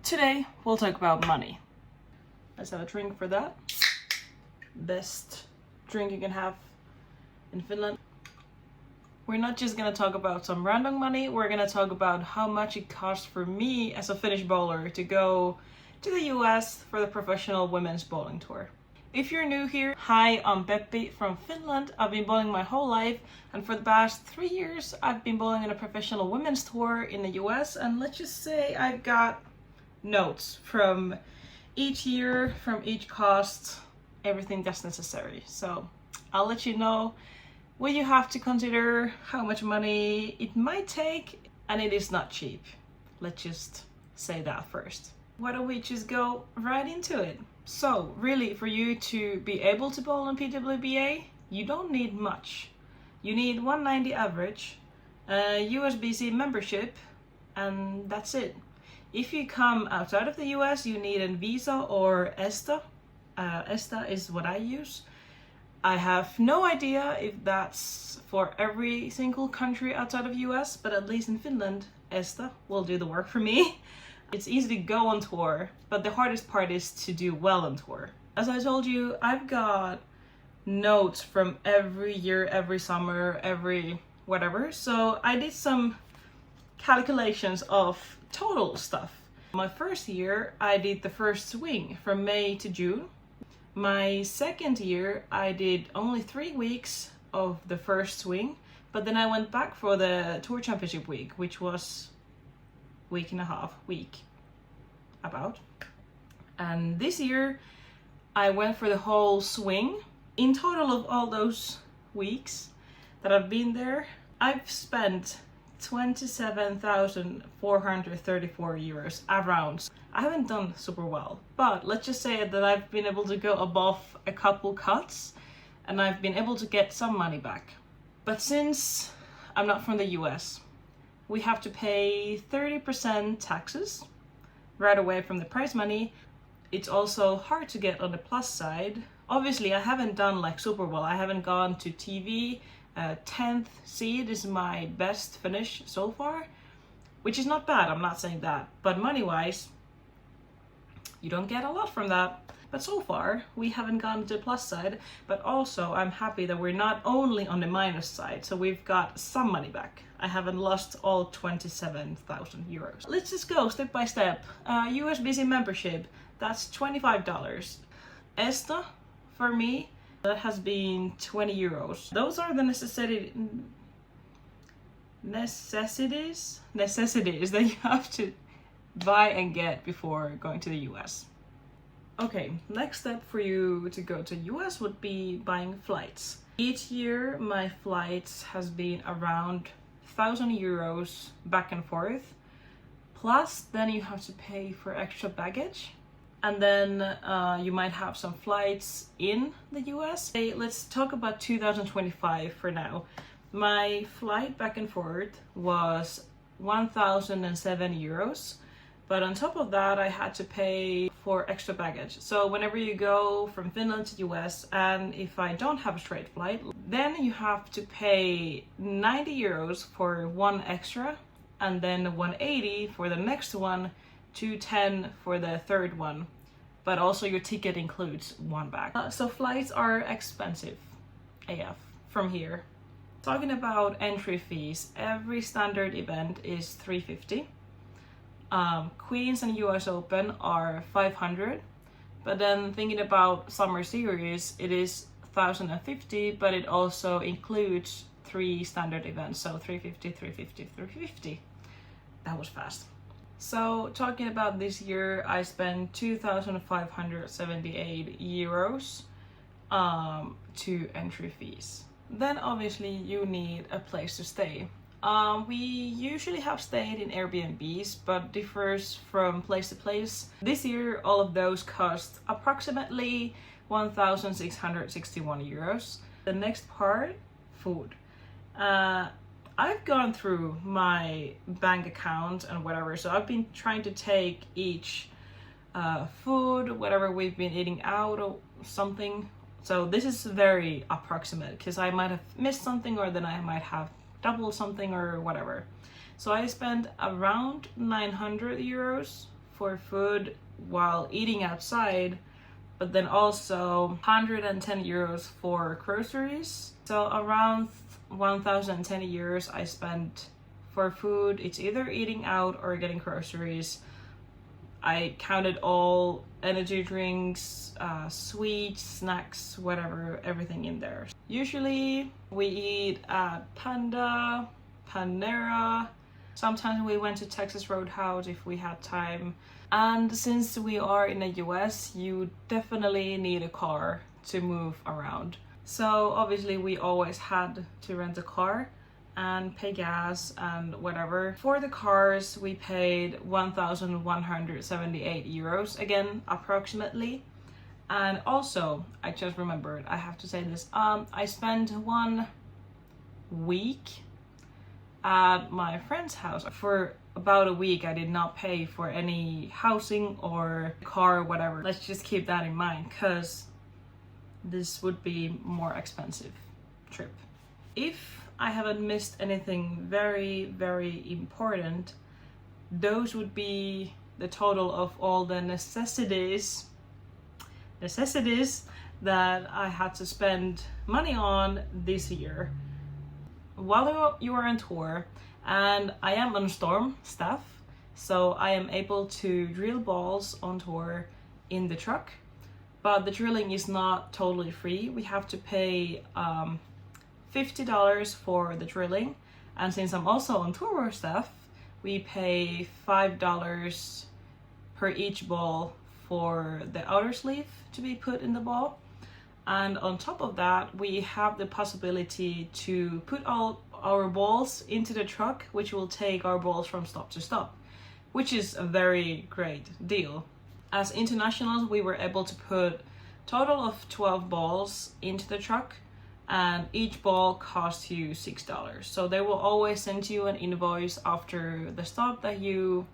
Today we'll talk about money. Let's have a drink for that. Best drink you can have in Finland. We're not just gonna talk about some random money, we're gonna talk about how much it costs for me as a Finnish bowler to go to the US for the professional women's bowling tour. If you're new here, hi, I'm Peppi from Finland. I've been bowling my whole life, and for the past 3 years I've been bowling in a professional women's tour in the US, and let's just say I've got notes from each year, from each cost, everything that's necessary. So I'll let you know what you have to consider, how much money it might take, and it is not cheap. Let's just say that first. Why don't we just go right into it? So really, for you to be able to bowl in PWBA, you don't need much. You need 190 average, a USBC membership, and that's it. If you come outside of the US, you need a visa or ESTA. ESTA is what I use. I have no idea if that's for every single country outside of US, but at least in Finland, ESTA will do the work for me. It's easy to go on tour, but the hardest part is to do well on tour. As I told you, I've got notes from every year, every summer, every whatever. So I did some calculations of total stuff. My first year, I did the first swing from May to June. My second year, I did only 3 weeks of the first swing, but then I went back for the Tour Championship week, which was week and a half, about. And this year, I went for the whole swing. In total of all those weeks that I've been there, I've spent 27,434 euros around. I haven't done super well, but let's just say that I've been able to go above a couple cuts and I've been able to get some money back. But since I'm not from the US, we have to pay 30% taxes right away from the prize money. It's also hard to get on the plus side. Obviously, I haven't done like super well. I haven't gone to TV. 10th seed is my best finish so far, which is not bad, I'm not saying that. But money-wise, you don't get a lot from that. But so far, we haven't gone to the plus side, but also I'm happy that we're not only on the minus side, so we've got some money back. I haven't lost all 27,000 euros. Let's just go step by step. USBC membership, that's $25. ESTA, for me, that has been 20 euros. Those are the necessities that you have to buy and get before going to the US. Okay, next step for you to go to US would be buying flights. Each year my flights has been around 1,000 euros back and forth. Plus then you have to pay for extra baggage. And then you might have some flights in the US. Hey, let's talk about 2025 for now. My flight back and forth was 1,007 euros. But on top of that, I had to pay for extra baggage. So whenever you go from Finland to US, and if I don't have a straight flight, then you have to pay 90 euros for one extra, and then 180 for the next one, 210 for the third one. But also your ticket includes one bag. So flights are expensive AF from here. Talking about entry fees, every standard event is 350. Queens and US Open are 500, but then thinking about Summer Series, it is 1,050, but it also includes 3 standard events, so 350, 350, 350. That was fast. So talking about this year, I spent 2,578 euros to entry fees. Then obviously you need a place to stay. We usually have stayed in Airbnbs, but differs from place to place. This year, all of those cost approximately 1,661 euros. The next part, food. I've gone through my bank account and whatever, so I've been trying to take each food, whatever we've been eating out or something. So this is very approximate because I might have missed something, or then I might have double something or whatever. So I spent around 900 euros for food while eating outside, but then also 110 euros for groceries. So around 1,010 euros I spent for food. It's either eating out or getting groceries. I counted all energy drinks, sweets, snacks, whatever, everything in there. Usually we eat at Panda, Panera. Sometimes we went to Texas Roadhouse if we had time. And since we are in the US, you definitely need a car to move around. So obviously we always had to rent a car and pay gas and whatever. For the cars, we paid 1,178 euros, again, approximately. And also, I just remembered, I have to say this, I spent 1 week at my friend's house. For about a week, I did not pay for any housing or car or whatever. Let's just keep that in mind, because this would be more expensive trip. If I haven't missed anything very, very important, those would be the total of all the necessities that I had to spend money on this year. While you are on tour, and I am on Storm staff, so I am able to drill balls on tour in the truck, but the drilling is not totally free. We have to pay $50 for the drilling, and since I'm also on tour staff, we pay $5 per each ball for the outer sleeve to be put in the ball. And on top of that, we have the possibility to put all our balls into the truck, which will take our balls from stop to stop, which is a very great deal. As internationals, we were able to put total of 12 balls into the truck, and each ball costs you $6. So they will always send you an invoice after the stop that you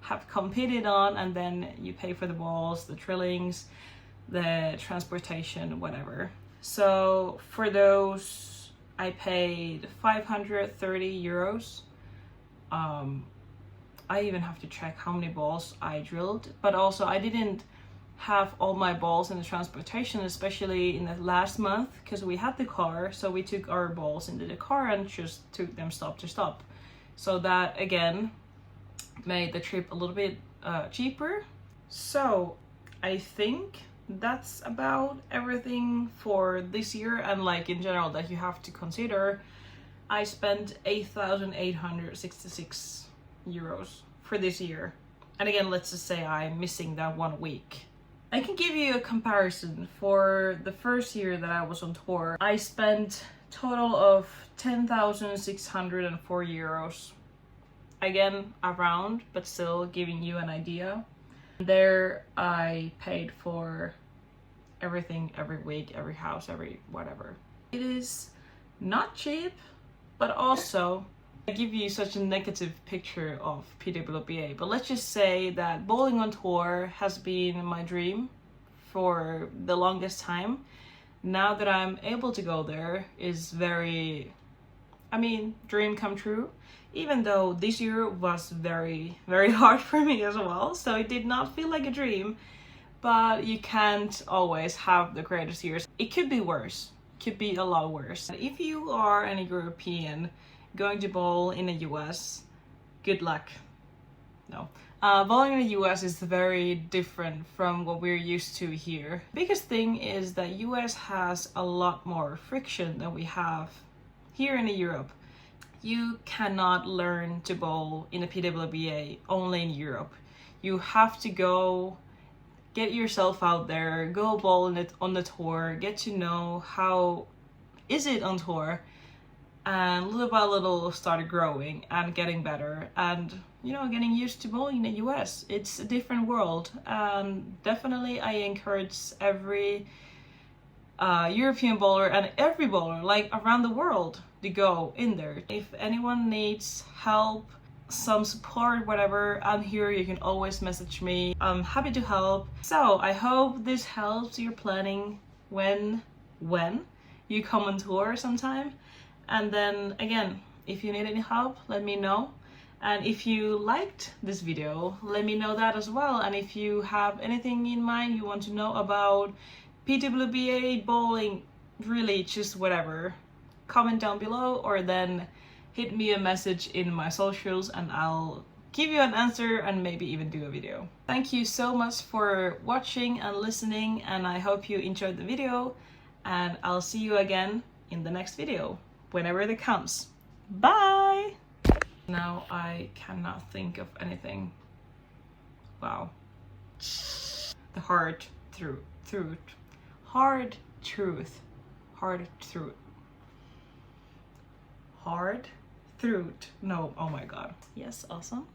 have competed on, and then you pay for the balls, the drillings, the transportation, whatever. So for those, I paid 530 euros. I even have to check how many balls I drilled, but also I didn't have all my balls in the transportation, especially in the last month, because we had the car, so we took our balls into the car and just took them stop to stop. So that again made the trip a little bit cheaper. So I think that's about everything for this year, and like in general that you have to consider. I spent 8,866 euros for this year, and again, let's just say I'm missing that 1 week. I can give you a comparison. For the first year that I was on tour, I spent total of 10,604 euros. Again, around, but still giving you an idea. There I paid for everything, every week, every house, every whatever. It is not cheap, but also I give you such a negative picture of PWBA, but let's just say that bowling on tour has been my dream for the longest time. Now that I'm able to go there is very, dream come true, even though this year was very, very hard for me as well, so it did not feel like a dream, but you can't always have the greatest years. It could be worse, could be a lot worse. If you are an European going to bowl in the US, good luck. No. Bowling in the US is very different from what we're used to here. Biggest thing is that US has a lot more friction than we have here in Europe. You cannot learn to bowl in the PWBA only in Europe. You have to go get yourself out there, go bowl on the tour, get to know how is it on tour, and little by little started growing and getting better, and getting used to bowling in the US. It's a different world, and definitely I encourage every European bowler and every bowler like around the world to go in there. If anyone needs help, some support, whatever, I'm here. You can always message me. I'm happy to help. So I hope this helps your planning when you come on tour sometime. And then again, if you need any help, let me know. And if you liked this video, let me know that as well. And if you have anything in mind you want to know about PWBA, bowling, really just whatever, comment down below, or then hit me a message in my socials and I'll give you an answer and maybe even do a video. Thank you so much for watching and listening, and I hope you enjoyed the video, and I'll see you again in the next video, whenever it comes. Bye! Now I cannot think of anything. Wow. The hard truth. Hard truth. Hard truth. Hard truth. No, oh my god. Yes, awesome.